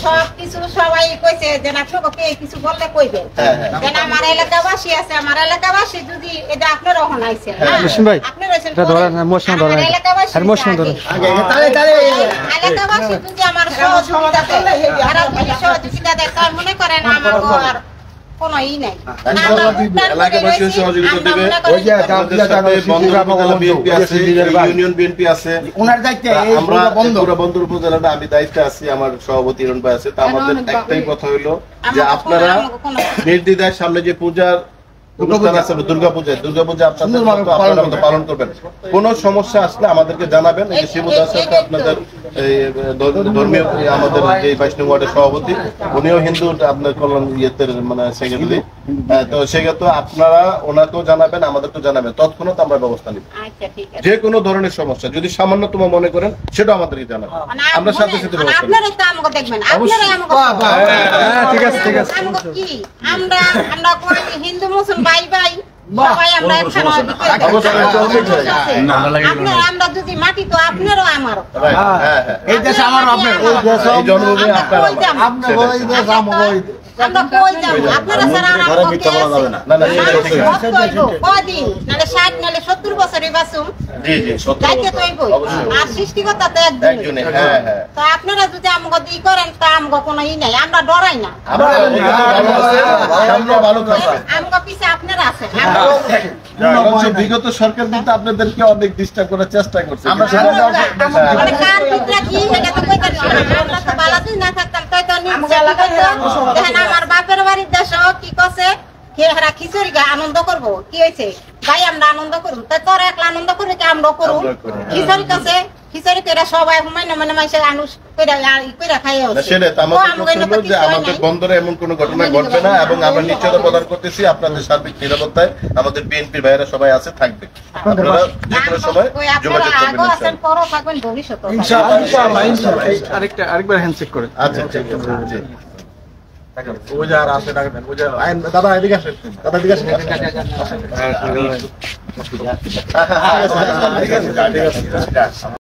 সবকিছু সবাই কইছে যে না ছোটকে কিছু বললে কইবেন কেন আমার এলাকাবাসী আছে আমার এলাকাবাসী যদি এটা আপনারা হনাইছেন আপনারা এলাকাবাসী যদি আমার সহযোগিতা দেয় তার মনে করেন আমার আর কোনো ই নাই এলাকাবাসী সহযোগিতা দেবে ইউনিয়ন বিএনপি আছে আমরা বন্দর উপজেলাটা আমি দায়িত্বে আছি আমার সভাপতি হিরণ ভাই আছে তা আমাদের একটাই কথা হইলো যে আপনারা নির্দ্বিধায় সামনে যে পূজার দুর্গাপূজা আপনাদের পালন করবেন কোন সমস্যা আসলে আমাদেরকে জানাবেন এই যে শিবুদা আছে আপনাদের ধর্মীয় আমাদের যে 22 নং ওয়ার্ডের সভাপতি উনিও হিন্দু আপনার কল্যাণ ইয়েতের মানে সেক্রেটারি তো সেক্ষেত্রে আপনারা ওনাকেও জানাবেন আমাদেরকেও জানাবেন তৎক্ষণাৎ আমরা ব্যবস্থা নিব যে কোনো ধরনের সমস্যা যদি সামান্যতম মনে করেন সেটা আমাদেরকে জানাবেন আমরা সাথে সাথে হিন্দু মুসলিম ভাই ভাই সবাই আমরা আমরা যদি মাটি তো আপনারও আমারও এই দেশ আমারও আপনার জন্মভূমি আমরা কই যাব আপনারা সারা আমরা মিথ্যা বলা যাবে না না কদিন নালে 60 নালে 70 বছরই বাসুম জি 70 যাইতে তো আর সৃষ্টিকর্তা তো একজনই হ্যাঁ তো আপনারা যদি আমগো দি করেন তা আমগো কোনো ই নাই আমরা ডরাই না আমরা ভালো থাকবে আমগো পিছে আপনারা আছেন বিগত সরকার কিন্তু আপনাদেরকে অনেক ডিস্টার্ব করার চেষ্টা করছে আমরা মানে কার ভিতরে কি এটা তো কইতাম আমরা তো বালাতে না থাকতাম তাই তো নিজ আমার বাপের বাড়ির দেশ কি কছে হেরা খিচুড়ি আনন্দ করব কি হয়েছে ভাই আমরা আনন্দ করব তাই তোর একলা আনন্দ করে কি আমরা করব খিচুড়ি কাছে খিচুড়ি তেরা সবাই মানে মানে মাইসে আনুষ কইরা খাইয়ে হচ্ছে সেটা আমাদের যে আমাদের বন্দরে এমন কোনো ঘটনা ঘটবে না এবং আমরা নিশ্চয়তা প্রদান করতেছি আপনাদের সার্বিক নিরাপত্তায় আমাদের বিএনপি ভাইরা সবাই আছে থাকবে আপনারা যে কোনো সময় যোগাযোগ করবেন আছেন পরও থাকবেন ভবিষ্যতে ইনশাআল্লাহ ইনশাআল্লাহ আরেকবার হ্যান্ডশেক করে আচ্ছা ঠিক আছে জি ওই যার আছে ডাকবেন ওই দাদা এদিকে আসেন দাদা এদিকে আসেন ঠিক আছে